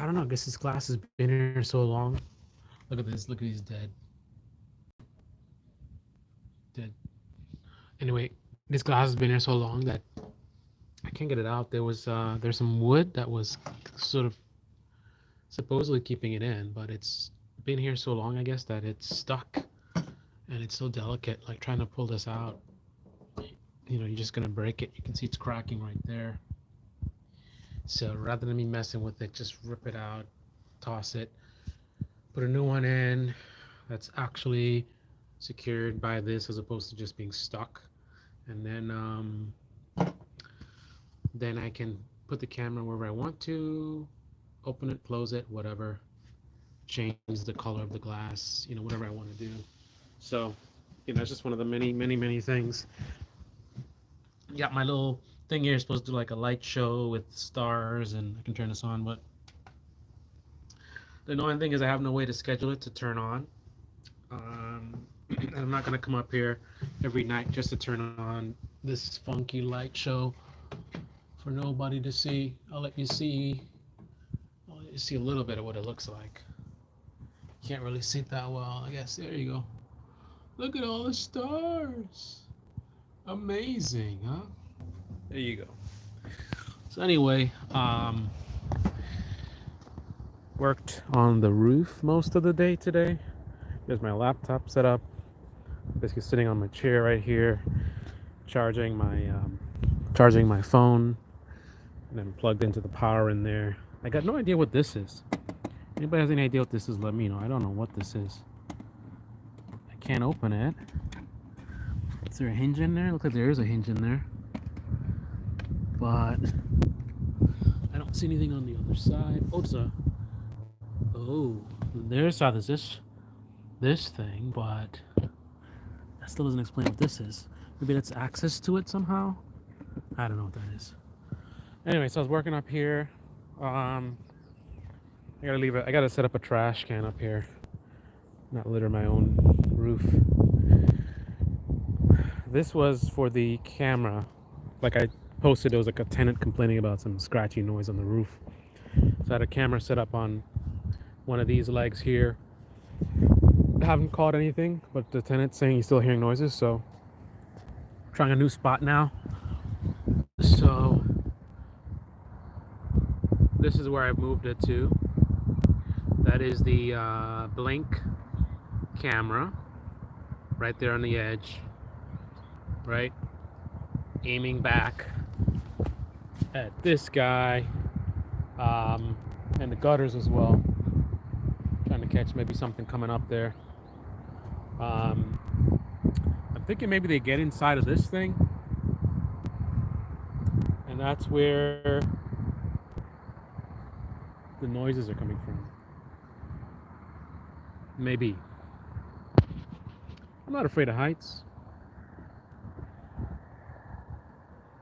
I don't know. I guess this glass has been here so long. Look at this. Look at these dead. Dead. Anyway, this glass has been here so long that I can't get it out. There's some wood that was sort of supposedly keeping it in, but it's been here so long, I guess, that it's stuck and it's so delicate. Like trying to pull this out, you're just gonna break it. You can see it's cracking right there. So rather than me messing with it, just rip it out, toss it, put a new one in that's actually secured by this as opposed to just being stuck. And then I can put the camera wherever I want to, open it, close it, whatever, change the color of the glass, whatever I want to do. So, it's just one of the many, many, many things. Got my little thing here is supposed to do like a light show with stars, and I can turn this on, but the annoying thing is I have no way to schedule it to turn on. I'm not gonna come up here every night just to turn on this funky light show for nobody to see. I'll let you see a little bit of what it looks like. Can't really see it that well, I guess. There you go. Look at all the stars. Amazing, huh? There you go. So anyway, worked on the roof most of the day today. Here's my laptop set up. Basically sitting on my chair right here, charging my phone, and then plugged into the power in there. I got no idea what this is. Anybody has any idea what this is? Let me know. I don't know what this is. I can't open it. Is there a hinge in there? Looks like there is a hinge in there, but I don't see anything on the other side. There's how there's this thing, but that still doesn't explain what this is. Maybe that's access to it somehow. I don't know what that is. Anyway, so I was working up here. I gotta leave it. I gotta set up a trash can up here, not litter my own roof. This was for the camera. Like I posted, there was like a tenant complaining about some scratchy noise on the roof. So I had a camera set up on one of these legs here. I haven't caught anything, but the tenant's saying he's still hearing noises, so trying a new spot now. So this is where I've moved it to. That is the Blink camera right there on the edge, right? Aiming back at this guy, and the gutters as well. Trying to catch maybe something coming up there. I'm thinking maybe they get inside of this thing, and that's where the noises are coming from. Maybe. I'm not afraid of heights.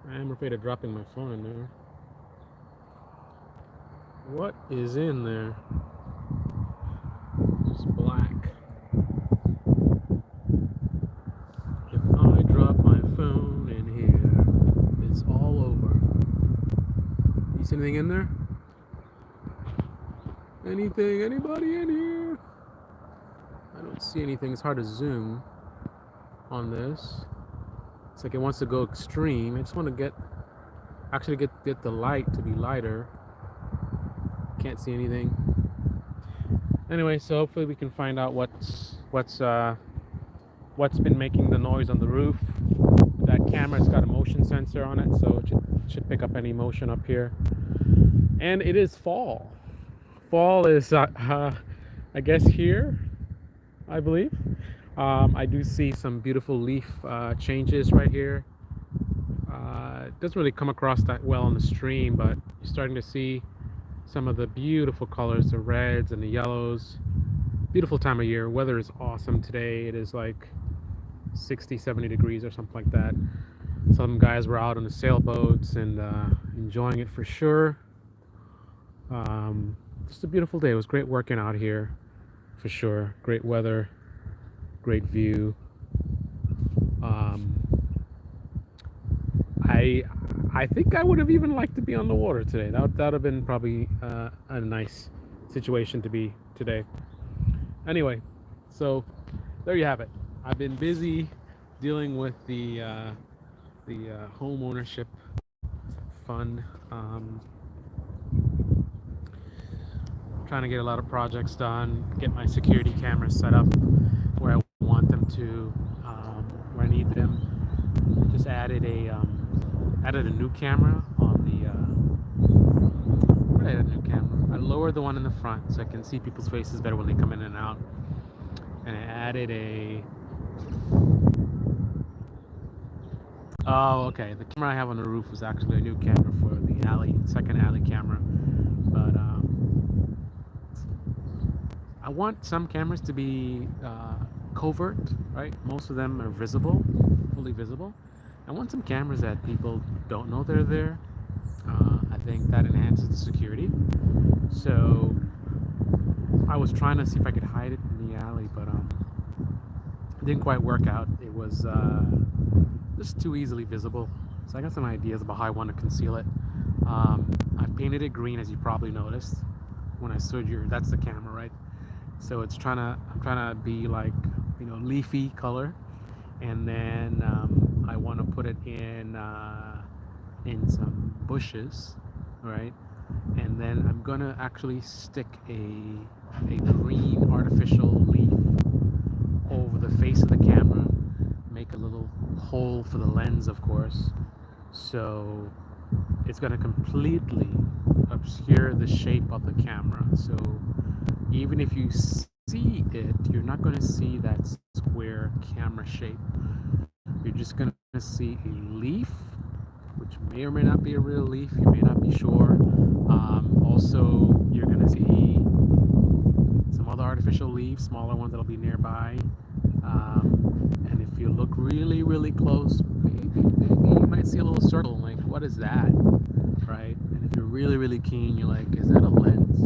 I am afraid of dropping my phone in there. What is in there? Just black. If I drop my phone in here, it's all over. You see anything in there? Anything? Anybody in here? I don't see anything. It's hard to zoom on this. It's like it wants to go extreme. I just want to get the light to be lighter. Can't see anything. Anyway, so hopefully we can find out what's been making the noise on the roof. That camera's got a motion sensor on it, so it should pick up any motion up here. And it is fall. Fall is I guess here, I believe. I do see some beautiful leaf changes right here. It doesn't really come across that well on the stream, but you're starting to see some of the beautiful colors, the reds and the yellows. Beautiful time of year. Weather is awesome today. It is like 60, 70 degrees or something like that. Some guys were out on the sailboats and enjoying it for sure. Just a beautiful day. It was great working out here for sure. Great weather, great view. I I think I would have even liked to be on the water today. That would have been probably a nice situation to be today. Anyway, so there you have it. I've been busy dealing with the home ownership fund. Trying to get a lot of projects done, get my security cameras set up where I want them to, where I need them. I just added a new camera on the. Where did I add a new camera? I lowered the one in the front so I can see people's faces better when they come in and out. And I added a. Oh, okay. The camera I have on the roof was actually a new camera for the alley, second alley camera. But I want some cameras to be covert, right? Most of them are visible, fully visible. I want some cameras that people don't know they're there. I think that enhances the security. So I was trying to see if I could hide it in the alley, but it didn't quite work out. It was just too easily visible. So I got some ideas about how I want to conceal it. I painted it green, as you probably noticed when I showed you. That's the camera, right? So I'm trying to be like, leafy color, and then I want to put it in some bushes, right? And then I'm gonna actually stick a green artificial leaf over the face of the camera, make a little hole for the lens, of course. So it's gonna completely obscure the shape of the camera. So even if you see it, you're not going to see that square camera shape. You're just going to see a leaf, which may or may not be a real leaf. You may not be sure. Also, you're going to see some other artificial leaves, smaller ones that'll be nearby. And if you look really, really close, maybe you might see a little circle. Like, what is that? Right? And if you're really, really keen, you're like, is that a lens?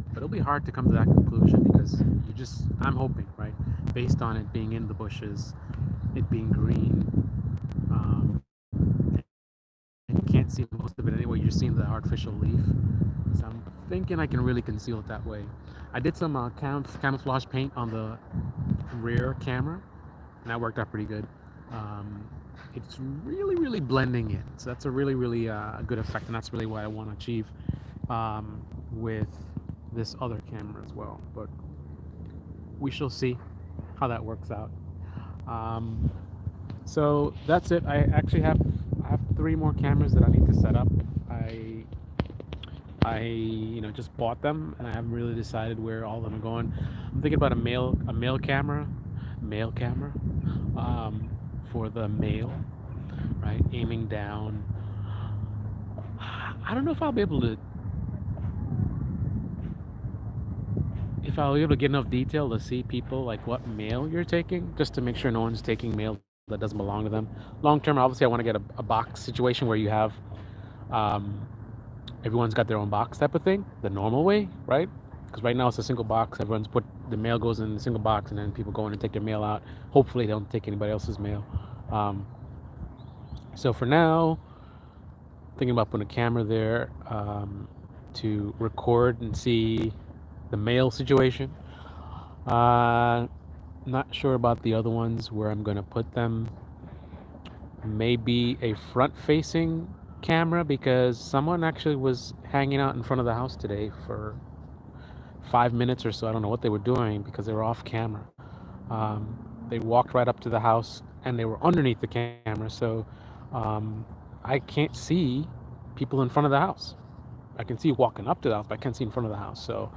But it'll be hard to come to that conclusion because I'm hoping, right? Based on it being in the bushes, it being green, and you can't see most of it anyway, you're seeing the artificial leaf. So I'm thinking I can really conceal it that way. I did some camouflage paint on the rear camera, and that worked out pretty good. It's really, really blending in. So that's a really, really good effect, and that's really what I want to achieve with this other camera as well. But we shall see how that works out. So that's it. I actually have 3 more cameras that I need to set up. I just bought them, and I haven't really decided where all of them are going. I'm thinking about a male camera, for the male, right? Aiming down. I don't know if I'll be able to get enough detail to see people like what mail you're taking, just to make sure no one's taking mail that doesn't belong to them. Long term, obviously, I want to get a box situation where you have everyone's got their own box type of thing, the normal way, right? Because right now it's a single box. Everyone's put the mail goes in a single box, and then people go in and take their mail out. Hopefully, they don't take anybody else's mail. So for now, thinking about putting a camera there to record and see the mail situation. Not sure about the other ones where I'm gonna put them. Maybe a front-facing camera, because someone actually was hanging out in front of the house today for 5 minutes or so. I don't know what they were doing because they were off camera. They walked right up to the house and they were underneath the camera, so I can't see people in front of the house. I can see walking up to the house, but I can't see in front of the house. So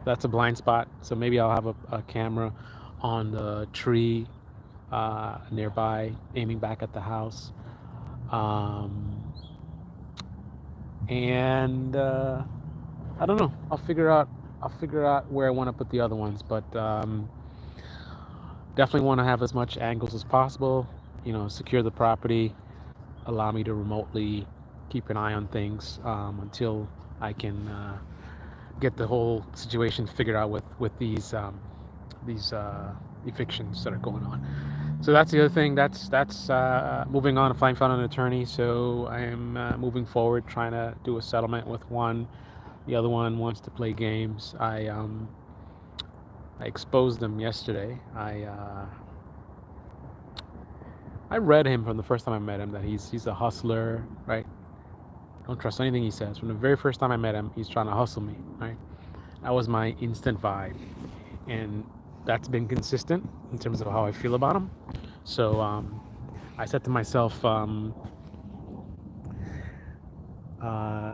that's a blind spot. So maybe I'll have a camera on the tree nearby, aiming back at the house. And I don't know. I'll figure out where I want to put the other ones, but definitely want to have as much angles as possible. Secure the property, allow me to remotely keep an eye on things until I can get the whole situation figured out with these evictions that are going on. So that's the other thing. That's moving on. If I found an attorney, so I am moving forward, trying to do a settlement with one. The other one wants to play games. I exposed him yesterday. I read him from the first time I met him that he's a hustler, right? Don't trust anything he says. From the very first time I met him, he's trying to hustle me, right? That was my instant vibe, and that's been consistent in terms of how I feel about him. So I said to myself, uh, I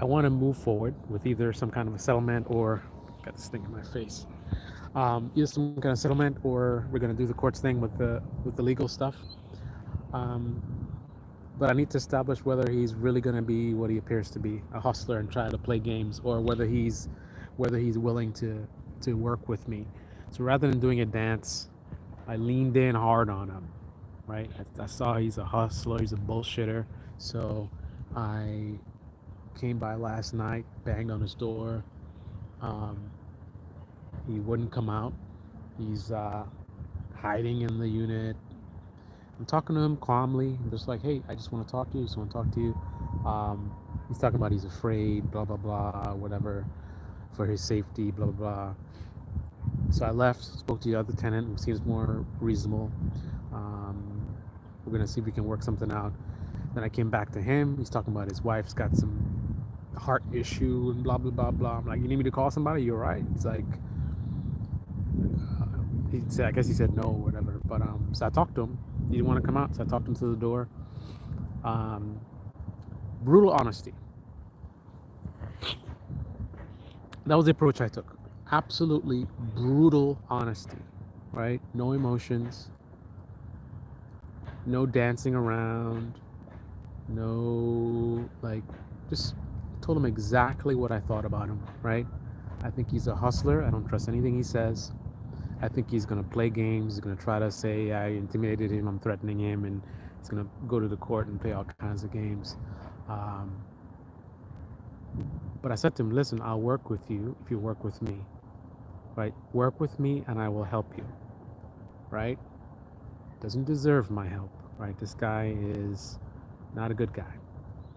want to move forward with either some kind of a settlement or got this thing in my face. Either some kind of settlement or we're gonna do the courts thing with the legal stuff. Um, but I need to establish whether he's really gonna be what he appears to be, a hustler and try to play games, or whether he's willing to work with me. So rather than doing a dance, I leaned in hard on him, right? I saw he's a hustler, he's a bullshitter. So I came by last night, banged on his door. Um, he wouldn't come out. He's hiding in the unit. I'm talking to him calmly. I'm just like, hey, I just want to talk to you. Just want to talk to you. He's talking about he's afraid, blah blah blah, whatever, for his safety, blah blah blah. So I left, spoke to the other tenant who seems more reasonable. Um, we're gonna see if we can work something out. Then I came back to him. He's talking about his wife's got some heart issue and blah blah blah blah. I'm like, you need me to call somebody? You're right. He's like, he said, I guess he said no or whatever. But so I talked to him. He didn't want to come out, so I talked him to the door. Um, brutal honesty. That was the approach I took. Absolutely brutal honesty, right? No emotions, no dancing around, no like, just told him exactly what I thought about him, right? I think he's a hustler. I don't trust anything he says. I think he's gonna play games. He's gonna try to say I intimidated him, I'm threatening him, and he's gonna go to the court and play all kinds of games. Um, but I said to him, listen, I'll work with you if you work with me, right? Work with me and I will help you, right? Doesn't deserve my help, right? This guy is not a good guy.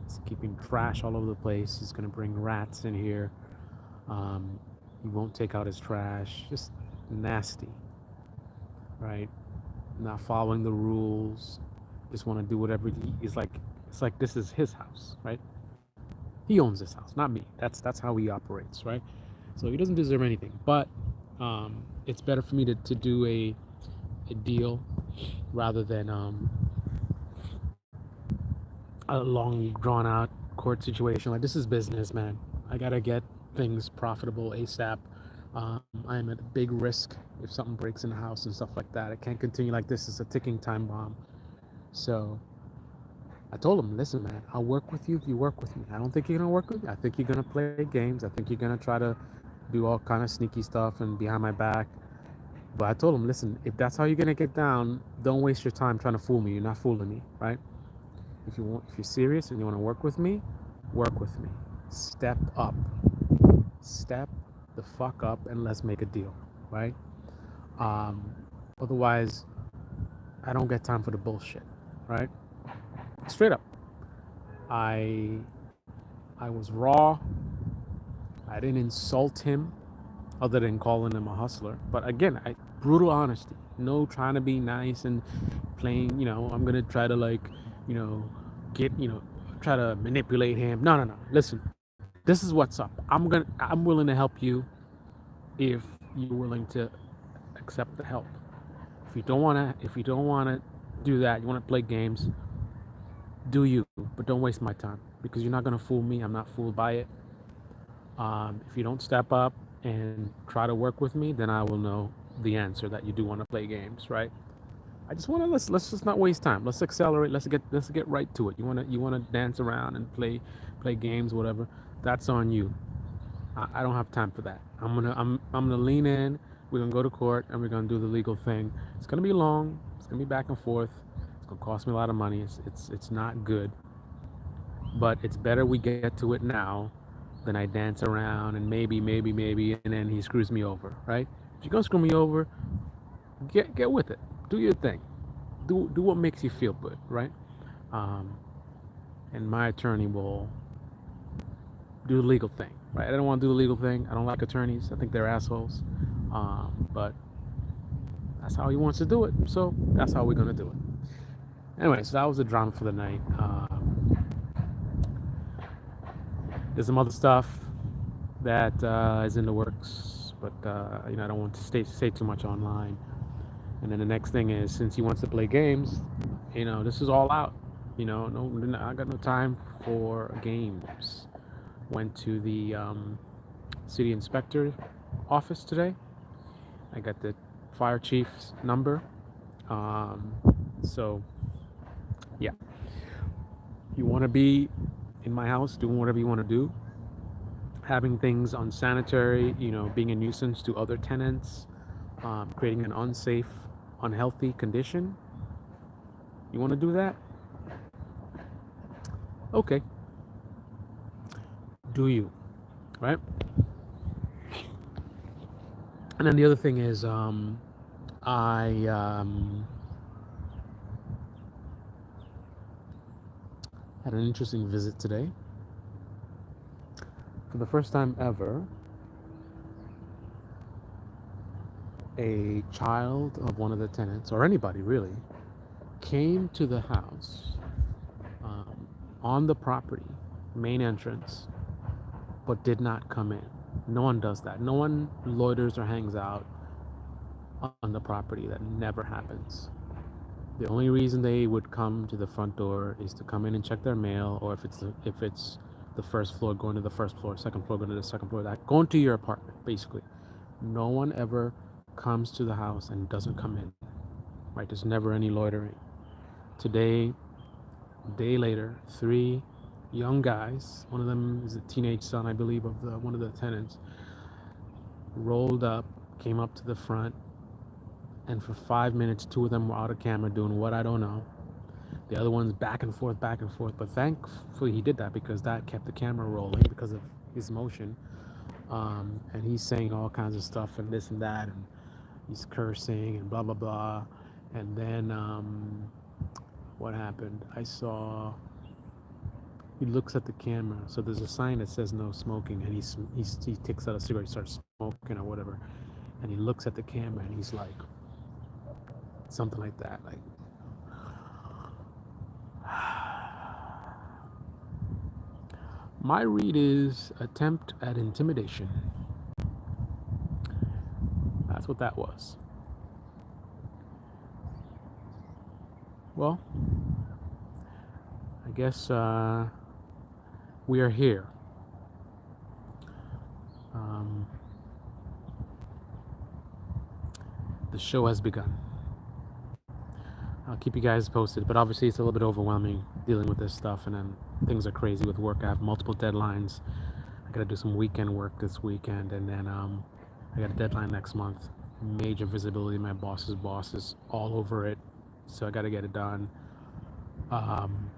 He's keeping trash all over the place. He's gonna bring rats in here. Um, he won't take out his trash. Just nasty, right? Not following the rules. Just want to do whatever he's like. It's like this is his house, right? He owns this house, not me. That's how he operates, right? So he doesn't deserve anything. But it's better for me to do a deal rather than a long drawn out court situation. Like this is business, man. I gotta get things profitable ASAP. I'm at a big risk if something breaks in the house and stuff like that. I can't continue like this. It's a ticking time bomb. So I told him, listen, man, I'll work with you if you work with me. I don't think you're gonna work with me. I think you're gonna play games. I think you're gonna try to do all kind of sneaky stuff and behind my back. But I told him, listen, if that's how you're gonna get down, don't waste your time trying to fool me. You're not fooling me, right? If you're serious and you want to work with me. Step up. Step the fuck up and let's make a deal, right? Um, Otherwise, I don't get time for the bullshit, right? Straight up. I I was raw. I didn't insult him other than calling him a hustler. But again, brutal honesty. No trying to be nice and playing, I'm gonna try to like, you know, get, try to manipulate him. No, no, no. Listen, this is what's up. I'm willing to help you if you're willing to accept the help. If you don't wanna do that, you wanna play games, do you, but don't waste my time because you're not gonna fool me. I'm not fooled by it. If you don't step up and try to work with me, then I will know the answer that you do want to play games, right? I just want to let's just not waste time. Let's accelerate. Let's get right to it. You wanna dance around and play games, whatever. That's on you. I don't have time for that. I'm gonna lean in. We're gonna go to court and we're gonna do the legal thing. It's gonna be long. It's gonna be back and forth. It's gonna cost me a lot of money. It's not good, but it's better we get to it now than I dance around and maybe, and then he screws me over, right? If you're gonna screw me over, get with it. Do your thing. Do what makes you feel good, right? Um, and my attorney will do the legal thing, right? I don't want to do the legal thing. I don't like attorneys. I think they're assholes. But that's how he wants to do it. So that's how we're gonna do it. Anyway, so that was the drama for the night. There's some other stuff that is in the works, but I don't want to say too much online. And then the next thing is, since he wants to play games, this is all out. No, I got no time for games. Went to the city inspector office today. I got the fire chief's number. Um, so, yeah, you want to be in my house doing whatever you want to do, having things unsanitary, being a nuisance to other tenants, creating an unsafe, unhealthy condition. You want to do that? Okay. Do you, right? And then the other thing is, I had an interesting visit today. For the first time ever, a child of one of the tenants, or anybody really, came to the house on the property, main entrance, but did not come in. No one does that. No one loiters or hangs out on the property. That never happens. The only reason they would come to the front door is to come in and check their mail, or if it's the first floor going to the first floor, second floor going to the second floor, that going to your apartment, basically. No one ever comes to the house and doesn't come in. Right? There's never any loitering. Today, a day later, 3 young guys, one of them is a teenage son, I believe, of one of the tenants, rolled up, came up to the front, and for 5 minutes, 2 of them were out of camera doing what I don't know. The other one's back and forth, but thankfully he did that because that kept the camera rolling because of his motion. And he's saying all kinds of stuff and this and that, and he's cursing and blah blah blah. And then what happened? I saw he looks at the camera. So there's a sign that says no smoking, and he takes out a cigarette, starts smoking or whatever, and he looks at the camera and he's like something like that, like my read is attempt at intimidation. That's what that was. Well, I guess we are here. The show has begun. I'll keep you guys posted, but obviously it's a little bit overwhelming dealing with this stuff, and then things are crazy with work. I have multiple deadlines. I gotta do some weekend work this weekend, and then I got a deadline next month. Major visibility. My boss's boss is all over it, so I gotta get it done. I'm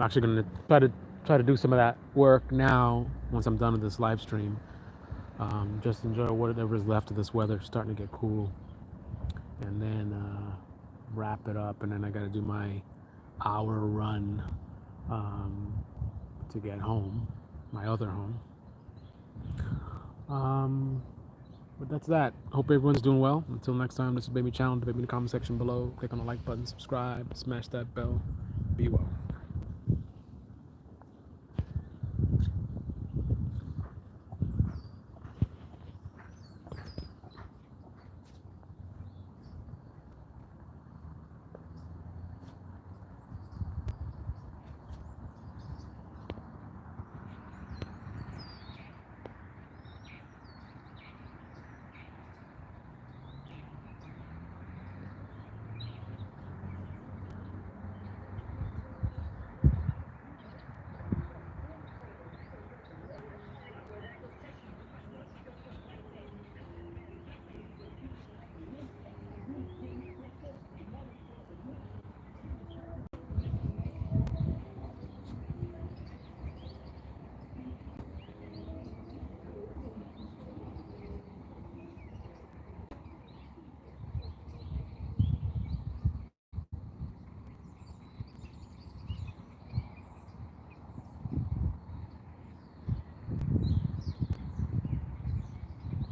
actually gonna try to do some of that work now once I'm done with this live stream. Just enjoy whatever is left of this weather. It's starting to get cool, and then wrap it up, and then I got to do my hour run to get home, my other home. But that's that. Hope everyone's doing well. Until next time, this is Baby Challenge. Baby in the comment section below. Click on the like button, subscribe, smash that bell. Be well.